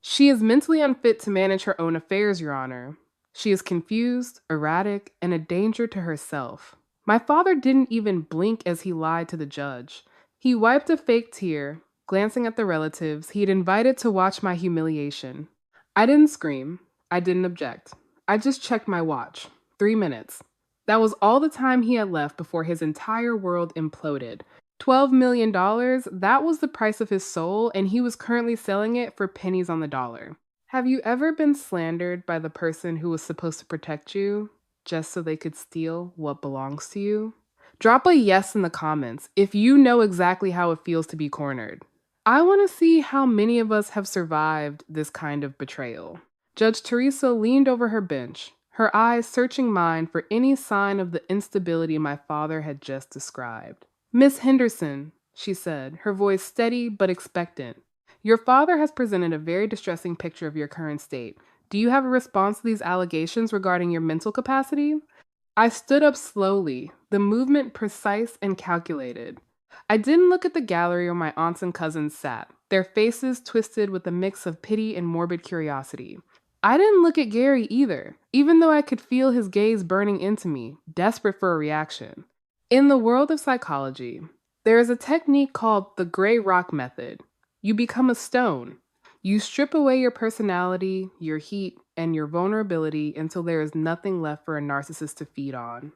She is mentally unfit to manage her own affairs, Your Honor. She is confused, erratic, and a danger to herself. My father didn't even blink as he lied to the judge. He wiped a fake tear, glancing at the relatives he had invited to watch my humiliation. I didn't scream. I didn't object. I just checked my watch. 3 minutes. That was all the time he had left before his entire world imploded. $12 million, that was the price of his soul, and he was currently selling it for pennies on the dollar. Have you ever been slandered by the person who was supposed to protect you just so they could steal what belongs to you? Drop a yes in the comments if you know exactly how it feels to be cornered. I want to see how many of us have survived this kind of betrayal. Judge Teresa leaned over her bench, her eyes searching mine for any sign of the instability my father had just described. Miss Henderson, she said, her voice steady but expectant. Your father has presented a very distressing picture of your current state. Do you have a response to these allegations regarding your mental capacity? I stood up slowly, the movement precise and calculated. I didn't look at the gallery where my aunts and cousins sat, their faces twisted with a mix of pity and morbid curiosity. I didn't look at Gary either, even though I could feel his gaze burning into me, desperate for a reaction. In the world of psychology, there is a technique called the gray rock method. You become a stone. You strip away your personality, your heat, and your vulnerability until there is nothing left for a narcissist to feed on.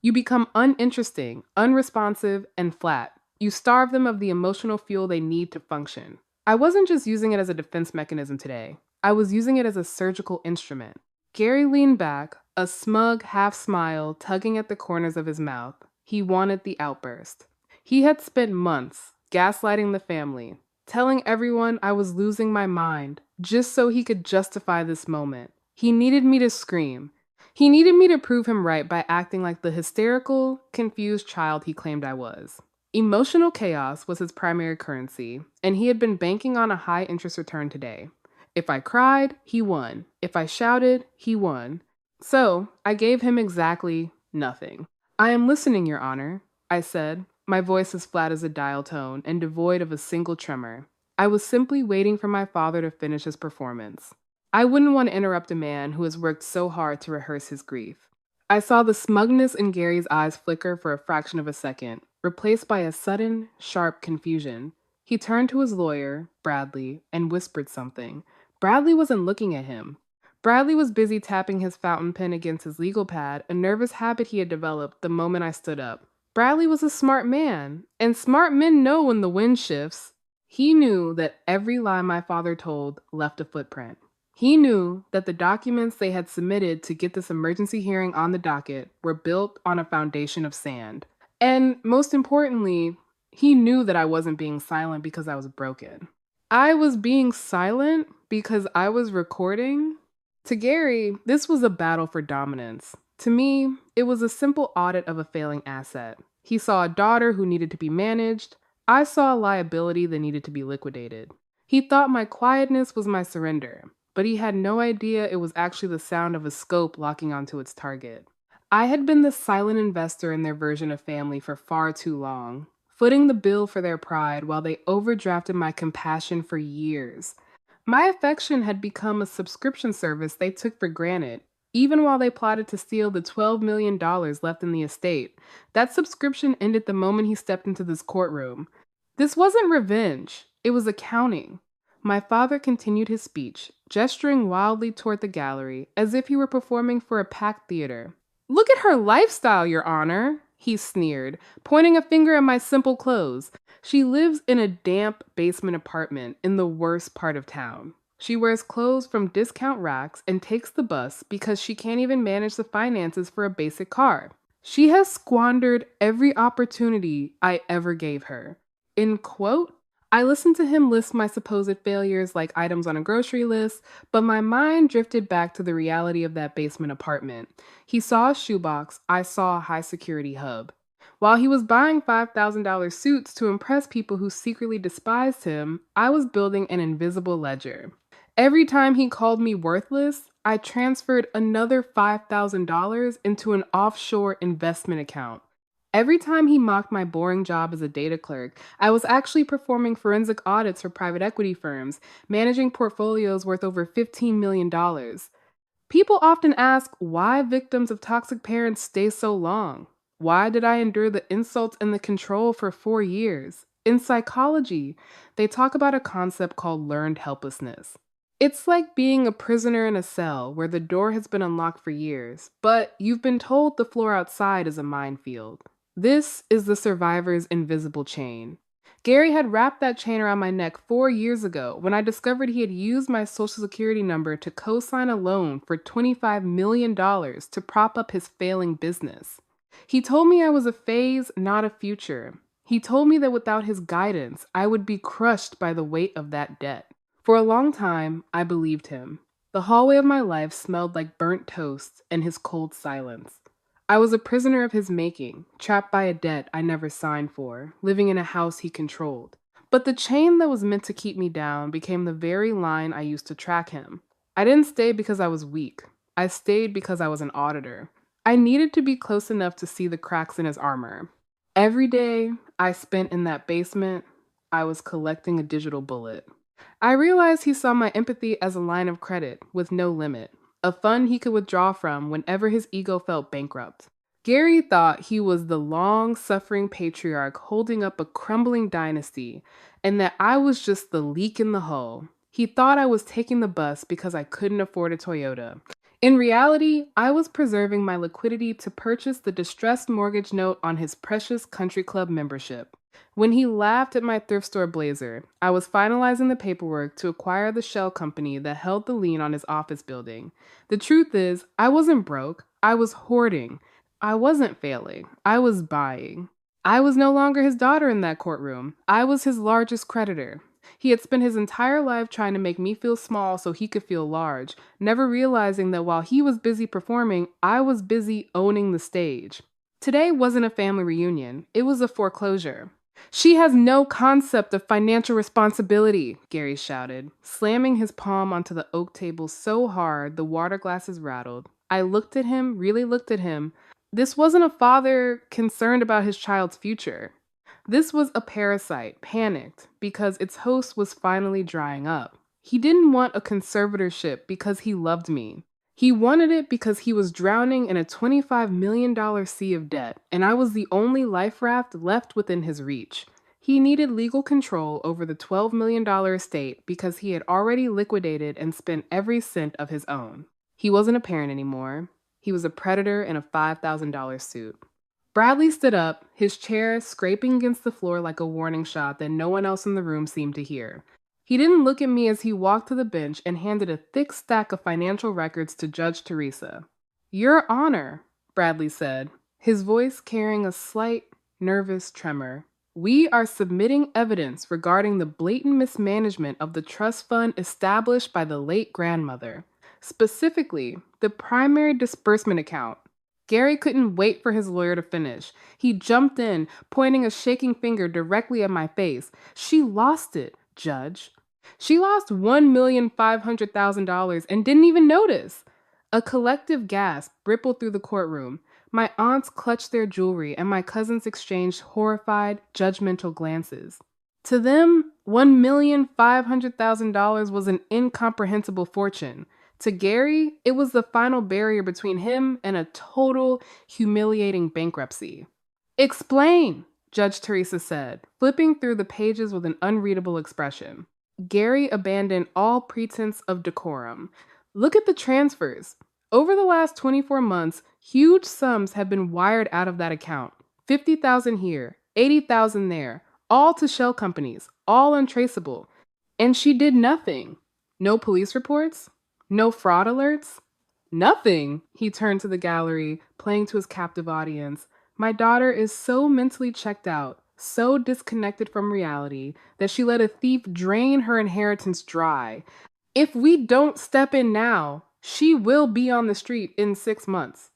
You become uninteresting, unresponsive, and flat. You starve them of the emotional fuel they need to function. I wasn't just using it as a defense mechanism today. I was using it as a surgical instrument. Gary leaned back, a smug half smile tugging at the corners of his mouth. He wanted the outburst. He had spent months gaslighting the family, telling everyone I was losing my mind, just so he could justify this moment. He needed me to scream. He needed me to prove him right by acting like the hysterical, confused child he claimed I was. Emotional chaos was his primary currency, and he had been banking on a high interest return today. If I cried, he won. If I shouted, he won. So, I gave him exactly nothing. I am listening, Your Honor, I said, my voice as flat as a dial tone and devoid of a single tremor. I was simply waiting for my father to finish his performance. I wouldn't want to interrupt a man who has worked so hard to rehearse his grief. I saw the smugness in Gary's eyes flicker for a fraction of a second, replaced by a sudden, sharp confusion. He turned to his lawyer, Bradley, and whispered something. Bradley wasn't looking at him. Bradley was busy tapping his fountain pen against his legal pad, a nervous habit he had developed the moment I stood up. Bradley was a smart man, and smart men know when the wind shifts. He knew that every lie my father told left a footprint. He knew that the documents they had submitted to get this emergency hearing on the docket were built on a foundation of sand. And most importantly, he knew that I wasn't being silent because I was broken. I was being silent because I was recording. To Gary, this was a battle for dominance. To me, it was a simple audit of a failing asset. He saw a daughter who needed to be managed. I saw a liability that needed to be liquidated. He thought my quietness was my surrender, but he had no idea it was actually the sound of a scope locking onto its target. I had been the silent investor in their version of family for far too long, footing the bill for their pride while they overdrafted my compassion for years. My affection had become a subscription service they took for granted, even while they plotted to steal the $12 million left in the estate. That subscription ended the moment he stepped into this courtroom. This wasn't revenge, it was accounting. My father continued his speech, gesturing wildly toward the gallery, as if he were performing for a packed theater. Look at her lifestyle, Your Honor, he sneered, pointing a finger at my simple clothes. She lives in a damp basement apartment in the worst part of town. She wears clothes from discount racks and takes the bus because she can't even manage the finances for a basic car. She has squandered every opportunity I ever gave her. In quote, I listened to him list my supposed failures like items on a grocery list, but my mind drifted back to the reality of that basement apartment. He saw a shoebox, I saw a high-security hub. While he was buying $5,000 suits to impress people who secretly despised him, I was building an invisible ledger. Every time he called me worthless, I transferred another $5,000 into an offshore investment account. Every time he mocked my boring job as a data clerk, I was actually performing forensic audits for private equity firms, managing portfolios worth over $15 million. People often ask why victims of toxic parents stay so long. Why did I endure the insults and the control for 4 years? In psychology, they talk about a concept called learned helplessness. It's like being a prisoner in a cell where the door has been unlocked for years, but you've been told the floor outside is a minefield. This is the survivor's invisible chain. Gary had wrapped that chain around my neck 4 years ago when I discovered he had used my social security number to co-sign a loan for $25 million to prop up his failing business. He told me I was a phase, not a future. He told me that without his guidance, I would be crushed by the weight of that debt. For a long time, I believed him. The hallway of my life smelled like burnt toast and his cold silence. I was a prisoner of his making, trapped by a debt I never signed for, living in a house he controlled. But the chain that was meant to keep me down became the very line I used to track him. I didn't stay because I was weak. I stayed because I was an auditor. I needed to be close enough to see the cracks in his armor. Every day I spent in that basement, I was collecting a digital bullet. I realized he saw my empathy as a line of credit with no limit, a fund he could withdraw from whenever his ego felt bankrupt. Gary thought he was the long-suffering patriarch holding up a crumbling dynasty, and that I was just the leak in the hull. He thought I was taking the bus because I couldn't afford a Toyota. In reality, I was preserving my liquidity to purchase the distressed mortgage note on his precious country club membership. When he laughed at my thrift store blazer, I was finalizing the paperwork to acquire the shell company that held the lien on his office building. The truth is, I wasn't broke. I was hoarding. I wasn't failing. I was buying. I was no longer his daughter in that courtroom. I was his largest creditor. He had spent his entire life trying to make me feel small so he could feel large, never realizing that while he was busy performing, I was busy owning the stage. Today wasn't a family reunion. It was a foreclosure. She has no concept of financial responsibility, Gary shouted, slamming his palm onto the oak table so hard the water glasses rattled. I looked at him, really looked at him. This wasn't a father concerned about his child's future. This was a parasite, panicked, because its host was finally drying up. He didn't want a conservatorship because he loved me. He wanted it because he was drowning in a $25 million sea of debt, and I was the only life raft left within his reach. He needed legal control over the $12 million estate because he had already liquidated and spent every cent of his own. He wasn't a parent anymore. He was a predator in a $5,000 suit. Bradley stood up, his chair scraping against the floor like a warning shot that no one else in the room seemed to hear. He didn't look at me as he walked to the bench and handed a thick stack of financial records to Judge Teresa. "Your Honor," Bradley said, his voice carrying a slight, nervous tremor. "We are submitting evidence regarding the blatant mismanagement of the trust fund established by the late grandmother. Specifically, the primary disbursement account." Gary couldn't wait for his lawyer to finish. He jumped in, pointing a shaking finger directly at my face. "She lost it, Judge. She lost $1,500,000 and didn't even notice." A collective gasp rippled through the courtroom. My aunts clutched their jewelry, and my cousins exchanged horrified, judgmental glances. To them, $1,500,000 was an incomprehensible fortune. To Gary, it was the final barrier between him and a total, humiliating bankruptcy. "Explain," Judge Teresa said, flipping through the pages with an unreadable expression. Gary abandoned all pretense of decorum. "Look at the transfers. Over the last 24 months, huge sums have been wired out of that account. 50,000 here, 80,000 there, all to shell companies, all untraceable. And she did nothing. No police reports? No fraud alerts? Nothing." He turned to the gallery, playing to his captive audience. "My daughter is so mentally checked out, so disconnected from reality, that she let a thief drain her inheritance dry. If we don't step in now, she will be on the street in 6 months."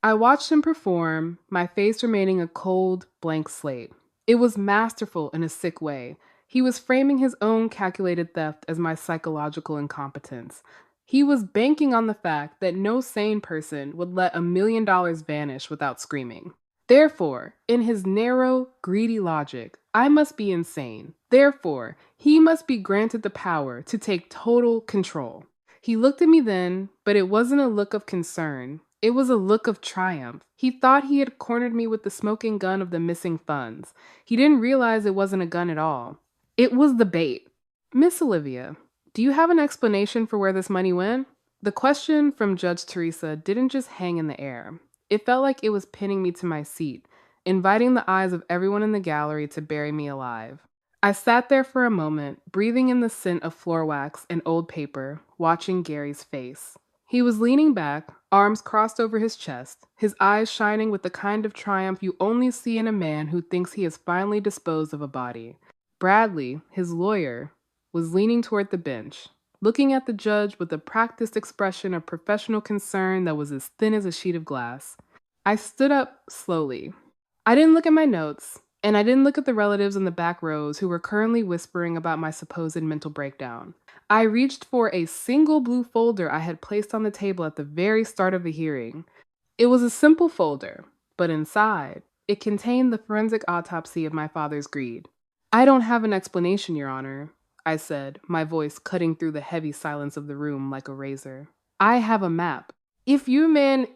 I watched him perform, my face remaining a cold, blank slate. It was masterful in a sick way. He was framing his own calculated theft as my psychological incompetence. He was banking on the fact that no sane person would let $1 million vanish without screaming. Therefore, in his narrow, greedy logic, I must be insane. Therefore, he must be granted the power to take total control. He looked at me then, but it wasn't a look of concern. It was a look of triumph. He thought he had cornered me with the smoking gun of the missing funds. He didn't realize it wasn't a gun at all. It was the bait. Miss Olivia, do you have an explanation for where this money went? The question from Judge Teresa didn't just hang in the air. It felt like it was pinning me to my seat, inviting the eyes of everyone in the gallery to bury me alive. I sat there for a moment, breathing in the scent of floor wax and old paper, watching Gary's face. He was leaning back, arms crossed over his chest, his eyes shining with the kind of triumph you only see in a man who thinks he has finally disposed of a body. Bradley, his lawyer, was leaning toward the bench, looking at the judge with a practiced expression of professional concern that was as thin as a sheet of glass. I stood up slowly. I didn't look at my notes, and I didn't look at the relatives in the back rows who were currently whispering about my supposed mental breakdown. I reached for a single blue folder I had placed on the table at the very start of the hearing. It was a simple folder, but inside, it contained the forensic autopsy of my father's greed. I don't have an explanation, Your Honor, I said, my voice cutting through the heavy silence of the room like a razor. I have a map. If you men...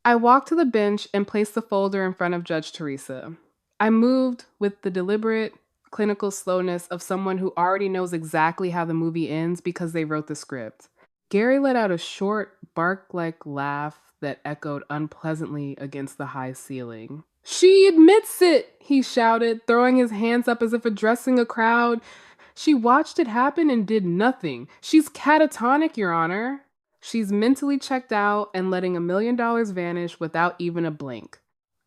I walked to the bench and placed the folder in front of Judge Teresa. I moved with the deliberate, clinical slowness of someone who already knows exactly how the movie ends because they wrote the script. Gary let out a short, bark-like laugh that echoed unpleasantly against the high ceiling. She admits it, he shouted, throwing his hands up as if addressing a crowd. She watched it happen and did nothing. She's catatonic, Your Honor. She's mentally checked out and letting $1 million vanish without even a blink.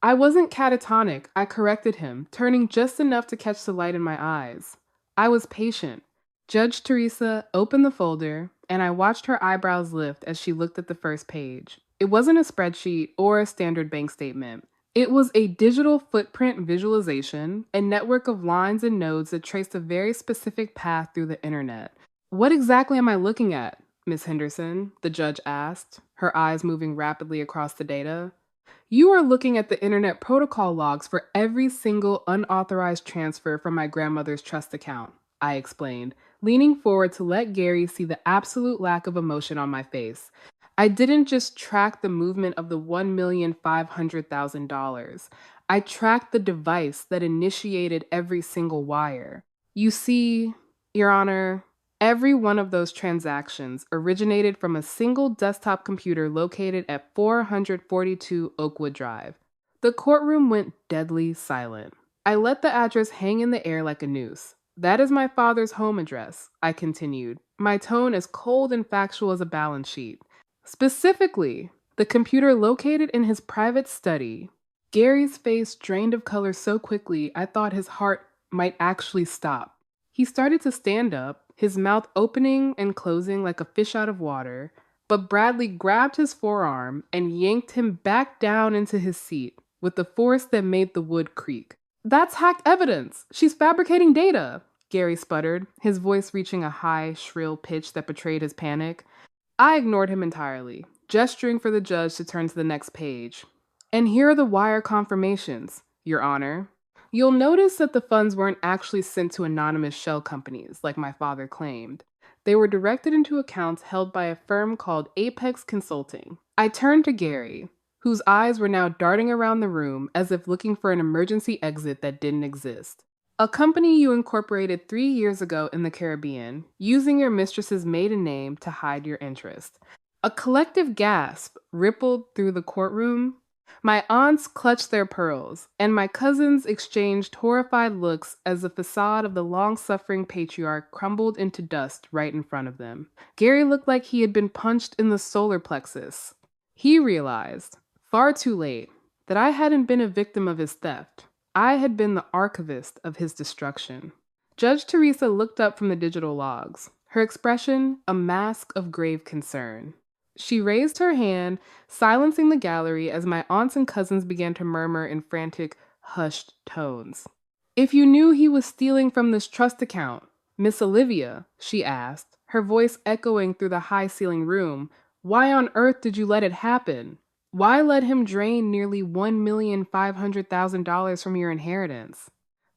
I wasn't catatonic, I corrected him, turning just enough to catch the light in my eyes. I was patient. Judge Teresa opened the folder, and I watched her eyebrows lift as she looked at the first page. It wasn't a spreadsheet or a standard bank statement. It was a digital footprint visualization, a network of lines and nodes that traced a very specific path through the internet. What exactly am I looking at, Miss Henderson? The judge asked, her eyes moving rapidly across the data. You are looking at the internet protocol logs for every single unauthorized transfer from my grandmother's trust account, I explained, leaning forward to let Gary see the absolute lack of emotion on my face. I didn't just track the movement of the $1,500,000. I tracked the device that initiated every single wire. You see, Your Honor, every one of those transactions originated from a single desktop computer located at 442 Oakwood Drive. The courtroom went deadly silent. I let the address hang in the air like a noose. That is my father's home address, I continued, my tone as cold and factual as a balance sheet. Specifically, the computer located in his private study. Gary's face drained of color so quickly I thought his heart might actually stop. He started to stand up, his mouth opening and closing like a fish out of water, but Bradley grabbed his forearm and yanked him back down into his seat with the force that made the wood creak. That's hacked evidence! She's fabricating data! Gary sputtered, his voice reaching a high, shrill pitch that betrayed his panic. I ignored him entirely, gesturing for the judge to turn to the next page. And here are the wire confirmations, Your Honor. You'll notice that the funds weren't actually sent to anonymous shell companies, like my father claimed. They were directed into accounts held by a firm called Apex Consulting. I turned to Gary, whose eyes were now darting around the room as if looking for an emergency exit that didn't exist. A company you incorporated 3 years ago in the Caribbean, using your mistress's maiden name to hide your interest. A collective gasp rippled through the courtroom. My aunts clutched their pearls, and my cousins exchanged horrified looks as the facade of the long-suffering patriarch crumbled into dust right in front of them. Gary looked like he had been punched in the solar plexus. He realized, far too late, that I hadn't been a victim of his theft. I had been the archivist of his destruction. Judge Teresa looked up from the digital logs, her expression a mask of grave concern. She raised her hand, silencing the gallery as my aunts and cousins began to murmur in frantic, hushed tones. If you knew he was stealing from this trust account, Miss Olivia, she asked, her voice echoing through the high-ceiling room, why on earth did you let it happen? Why let him drain nearly $1,500,000 from your inheritance?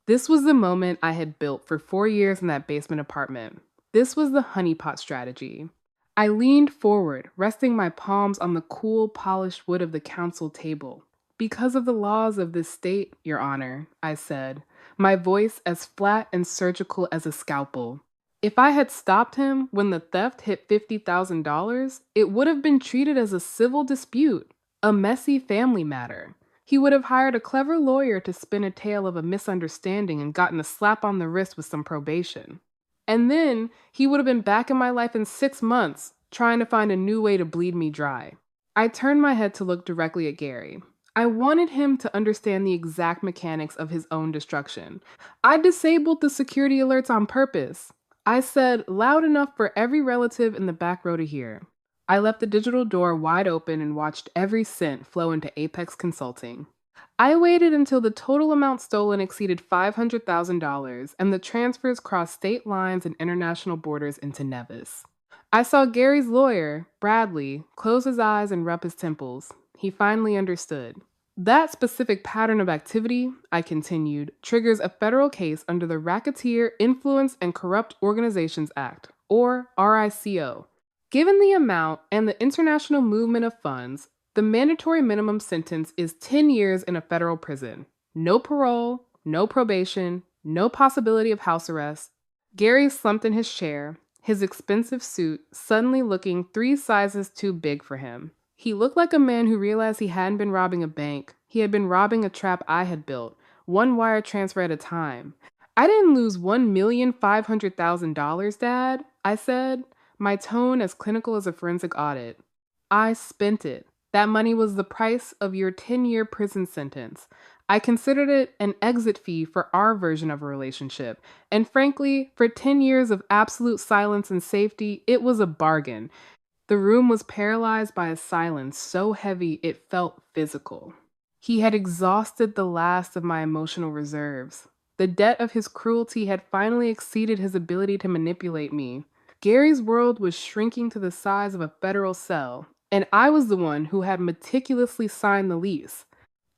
This was the moment I had built for 4 years in that basement apartment. This was the honeypot strategy. I leaned forward, resting my palms on the cool, polished wood of the council table. Because of the laws of this state, Your Honor, I said, my voice as flat and surgical as a scalpel. If I had stopped him when the theft hit $50,000, it would have been treated as a civil dispute, a messy family matter. He would have hired a clever lawyer to spin a tale of a misunderstanding and gotten a slap on the wrist with some probation. And then he would have been back in my life in 6 months, trying to find a new way to bleed me dry. I turned my head to look directly at Gary. I wanted him to understand the exact mechanics of his own destruction. I disabled the security alerts on purpose. I said loud enough for every relative in the back row to hear. I left the digital door wide open and watched every cent flow into Apex Consulting. I waited until the total amount stolen exceeded $500,000 and the transfers crossed state lines and international borders into Nevis. I saw Gary's lawyer, Bradley, close his eyes and rub his temples. He finally understood. That specific pattern of activity, I continued, triggers a federal case under the Racketeer Influence and Corrupt Organizations Act, or RICO. Given the amount and the international movement of funds, the mandatory minimum sentence is 10 years in a federal prison. No parole, no probation, no possibility of house arrest. Gary slumped in his chair, his expensive suit suddenly looking 3 sizes too big for him. He looked like a man who realized he hadn't been robbing a bank. He had been robbing a trap I had built, one wire transfer at a time. I didn't lose $1,500,000, Dad, I said, my tone as clinical as a forensic audit. I spent it. That money was the price of your 10-year prison sentence. I considered it an exit fee for our version of a relationship. And frankly, for 10 years of absolute silence and safety, it was a bargain. The room was paralyzed by a silence so heavy it felt physical. He had exhausted the last of my emotional reserves. The debt of his cruelty had finally exceeded his ability to manipulate me. Gary's world was shrinking to the size of a federal cell, and I was the one who had meticulously signed the lease.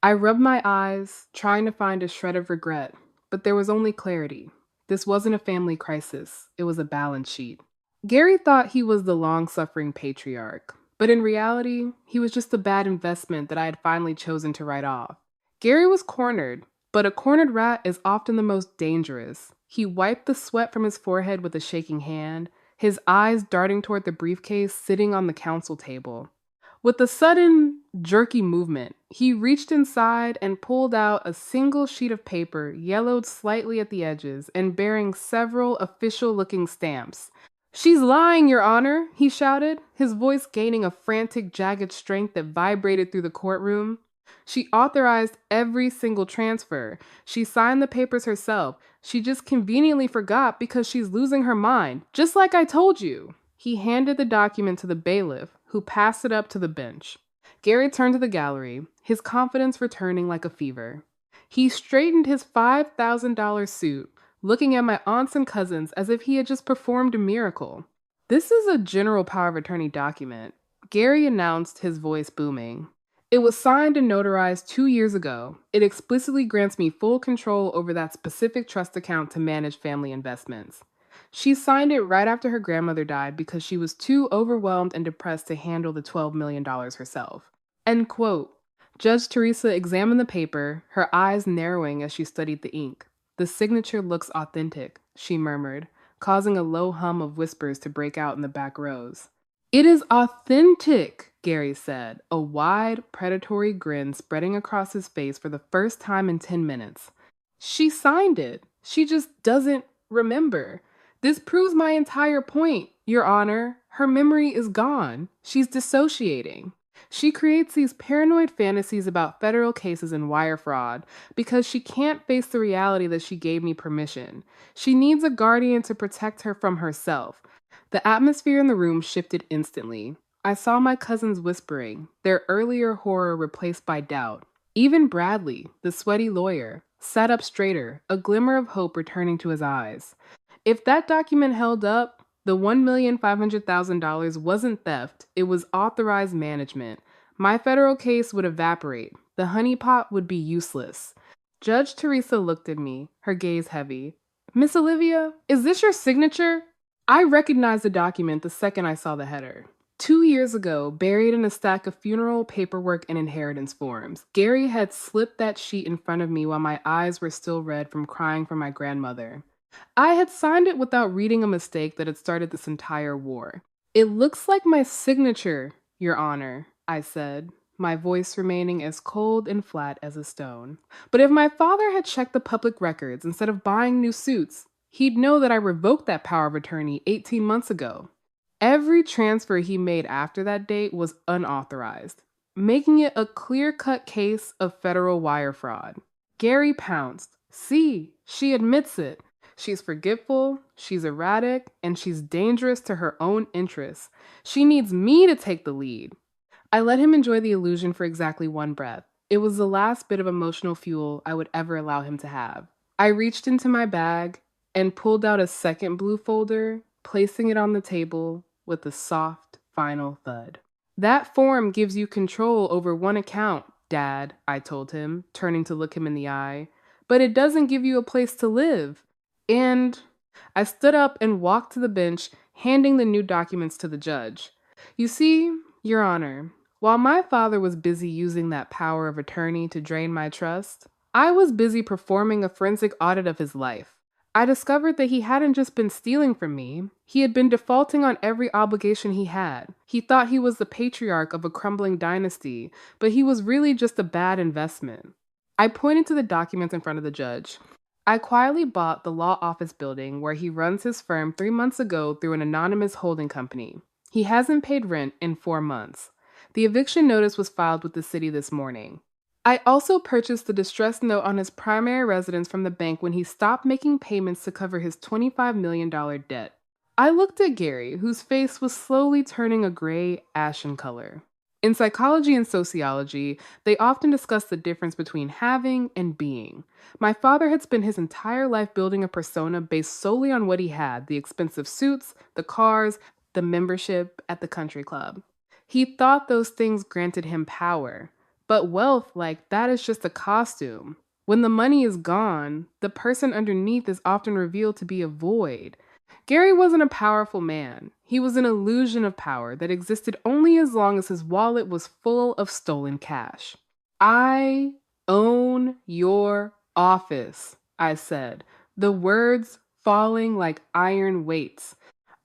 I rubbed my eyes, trying to find a shred of regret, but there was only clarity. This wasn't a family crisis, it was a balance sheet. Gary thought he was the long-suffering patriarch, but in reality, he was just a bad investment that I had finally chosen to write off. Gary was cornered, but a cornered rat is often the most dangerous. He wiped the sweat from his forehead with a shaking hand, his eyes darting toward the briefcase sitting on the council table. With a sudden, jerky movement, he reached inside and pulled out a single sheet of paper, yellowed slightly at the edges and bearing several official-looking stamps. "She's lying, Your Honor," he shouted, his voice gaining a frantic, jagged strength that vibrated through the courtroom. "She authorized every single transfer. She signed the papers herself. She just conveniently forgot because she's losing her mind, just like I told you." He handed the document to the bailiff, who passed it up to the bench. Gary turned to the gallery, his confidence returning like a fever. He straightened his $5,000 suit, looking at my aunts and cousins as if he had just performed a miracle. "This is a general power of attorney document," Gary announced, his voice booming. "It was signed and notarized 2 years ago. It explicitly grants me full control over that specific trust account to manage family investments. She signed it right after her grandmother died because she was too overwhelmed and depressed to handle the $12 million herself." End quote. Judge Teresa examined the paper, her eyes narrowing as she studied the ink. "The signature looks authentic," she murmured, causing a low hum of whispers to break out in the back rows. "It is authentic," Gary said, a wide, predatory grin spreading across his face for the first time in 10 minutes. "She signed it. She just doesn't remember. This proves my entire point, Your Honor. Her memory is gone. She's dissociating. She creates these paranoid fantasies about federal cases and wire fraud because she can't face the reality that she gave me permission. She needs a guardian to protect her from herself." The atmosphere in the room shifted instantly. I saw my cousins whispering, their earlier horror replaced by doubt. Even Bradley, the sweaty lawyer, sat up straighter, a glimmer of hope returning to his eyes. If that document held up, the $1,500,000 wasn't theft, it was authorized management. My federal case would evaporate. The honeypot would be useless. Judge Teresa looked at me, her gaze heavy. Miss Olivia, is this your signature? I recognized the document the second I saw the header. 2 years ago, buried in a stack of funeral paperwork and inheritance forms, Gary had slipped that sheet in front of me while my eyes were still red from crying for my grandmother. I had signed it without reading a mistake that had started this entire war. It looks like my signature, Your Honor, I said, my voice remaining as cold and flat as a stone. But if my father had checked the public records instead of buying new suits, he'd know that I revoked that power of attorney 18 months ago. Every transfer he made after that date was unauthorized, making it a clear-cut case of federal wire fraud. Gary pounced. See, she admits it. She's forgetful, she's erratic, and she's dangerous to her own interests. She needs me to take the lead. I let him enjoy the illusion for exactly one breath. It was the last bit of emotional fuel I would ever allow him to have. I reached into my bag and pulled out a second blue folder, placing it on the table with a soft, final thud. That form gives you control over one account, Dad, I told him, turning to look him in the eye. But it doesn't give you a place to live. And I stood up and walked to the bench, handing the new documents to the judge. You see, Your Honor, while my father was busy using that power of attorney to drain my trust, I was busy performing a forensic audit of his life. I discovered that he hadn't just been stealing from me, he had been defaulting on every obligation he had. He thought he was the patriarch of a crumbling dynasty, but he was really just a bad investment. I pointed to the documents in front of the judge. I quietly bought the law office building where he runs his firm 3 months ago through an anonymous holding company. He hasn't paid rent in 4 months. The eviction notice was filed with the city this morning. I also purchased the distress note on his primary residence from the bank when he stopped making payments to cover his $25 million debt. I looked at Gary, whose face was slowly turning a gray, ashen color. In psychology and sociology, they often discuss the difference between having and being. My father had spent his entire life building a persona based solely on what he had, the expensive suits, the cars, the membership at the country club. He thought those things granted him power. But wealth like that is just a costume. When the money is gone, the person underneath is often revealed to be a void. Gary wasn't a powerful man. He was an illusion of power that existed only as long as his wallet was full of stolen cash. I own your office, I said, the words falling like iron weights.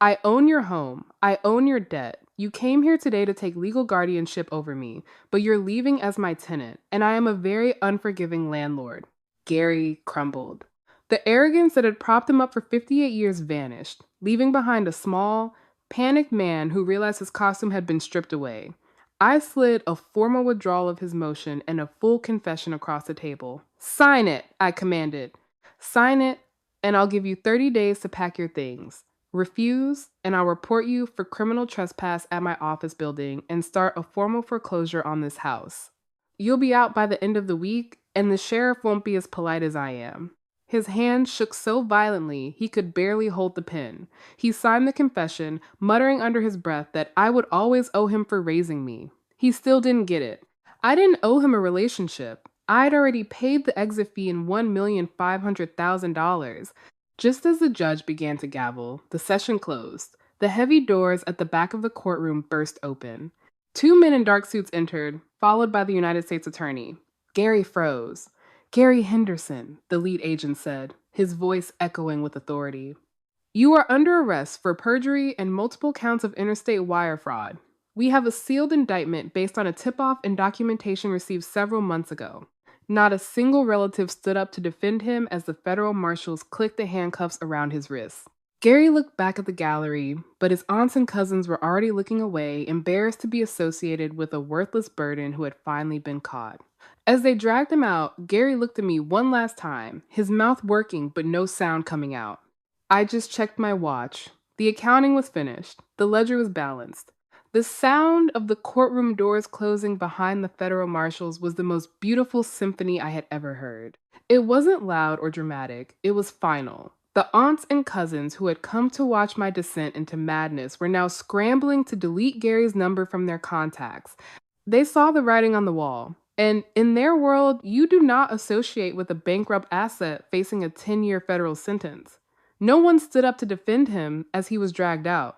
I own your home. I own your debt. You came here today to take legal guardianship over me, but you're leaving as my tenant, and I am a very unforgiving landlord. Gary crumbled. The arrogance that had propped him up for 58 years vanished, leaving behind a small, panicked man who realized his costume had been stripped away. I slid a formal withdrawal of his motion and a full confession across the table. Sign it, I commanded. Sign it, and I'll give you 30 days to pack your things. Refuse, and I'll report you for criminal trespass at my office building and start a formal foreclosure on this house. You'll be out by the end of the week, and the sheriff won't be as polite as I am. His hand shook so violently he could barely hold the pen. He signed the confession, muttering under his breath that I would always owe him for raising me. He still didn't get it. I didn't owe him a relationship. I'd already paid the exit fee in $1,500,000. Just as the judge began to gavel, the session closed. The heavy doors at the back of the courtroom burst open. 2 men in dark suits entered, followed by the United States Attorney. Gary froze. Gary Henderson, the lead agent said, his voice echoing with authority. You are under arrest for perjury and multiple counts of interstate wire fraud. We have a sealed indictment based on a tip-off and documentation received several months ago. Not a single relative stood up to defend him as the federal marshals clicked the handcuffs around his wrists. Gary looked back at the gallery, but his aunts and cousins were already looking away, embarrassed to be associated with a worthless burden who had finally been caught. As they dragged him out, Gary looked at me one last time, his mouth working but no sound coming out. I just checked my watch. The accounting was finished. The ledger was balanced. The sound of the courtroom doors closing behind the federal marshals was the most beautiful symphony I had ever heard. It wasn't loud or dramatic. It was final. The aunts and cousins who had come to watch my descent into madness were now scrambling to delete Gary's number from their contacts. They saw the writing on the wall. And in their world, you do not associate with a bankrupt asset facing a 10-year federal sentence. No one stood up to defend him as he was dragged out.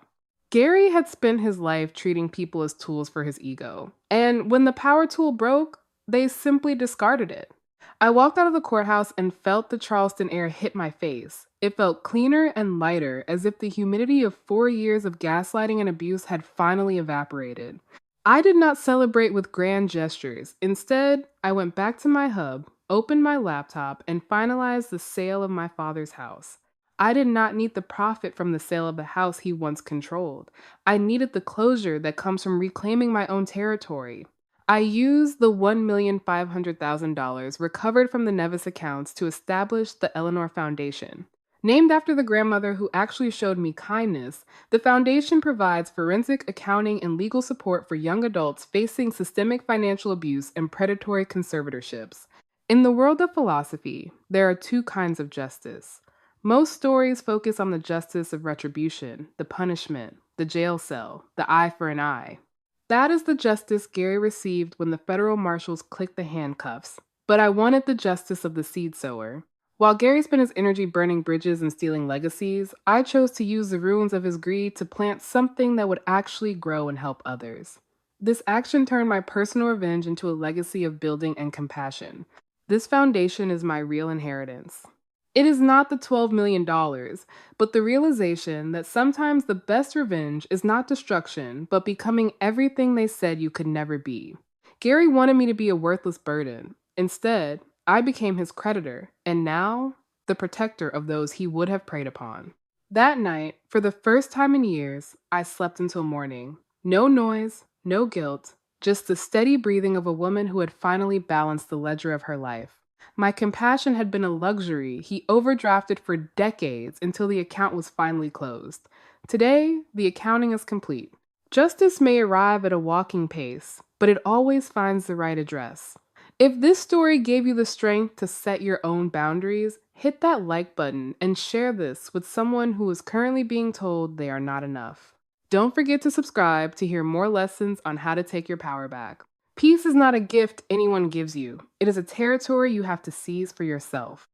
Gary had spent his life treating people as tools for his ego. And when the power tool broke, they simply discarded it. I walked out of the courthouse and felt the Charleston air hit my face. It felt cleaner and lighter, as if the humidity of 4 years of gaslighting and abuse had finally evaporated. I did not celebrate with grand gestures. Instead, I went back to my hub, opened my laptop, and finalized the sale of my father's house. I did not need the profit from the sale of the house he once controlled. I needed the closure that comes from reclaiming my own territory. I used the $1,500,000 recovered from the Nevis accounts to establish the Eleanor Foundation. Named after the grandmother who actually showed me kindness, the foundation provides forensic accounting and legal support for young adults facing systemic financial abuse and predatory conservatorships. In the world of philosophy, there are two kinds of justice. Most stories focus on the justice of retribution, the punishment, the jail cell, the eye for an eye. That is the justice Gary received when the federal marshals clicked the handcuffs. But I wanted the justice of the seed sower. While Gary spent his energy burning bridges and stealing legacies, I chose to use the ruins of his greed to plant something that would actually grow and help others. This action turned my personal revenge into a legacy of building and compassion. This foundation is my real inheritance. It is not the $12 million, but the realization that sometimes the best revenge is not destruction, but becoming everything they said you could never be. Gary wanted me to be a worthless burden. Instead, I became his creditor, and now, the protector of those he would have preyed upon. That night, for the first time in years, I slept until morning. No noise, no guilt, just the steady breathing of a woman who had finally balanced the ledger of her life. My compassion had been a luxury he overdrafted for decades until the account was finally closed. Today, the accounting is complete. Justice may arrive at a walking pace, but it always finds the right address. If this story gave you the strength to set your own boundaries, hit that like button and share this with someone who is currently being told they are not enough. Don't forget to subscribe to hear more lessons on how to take your power back. Peace is not a gift anyone gives you. It is a territory you have to seize for yourself.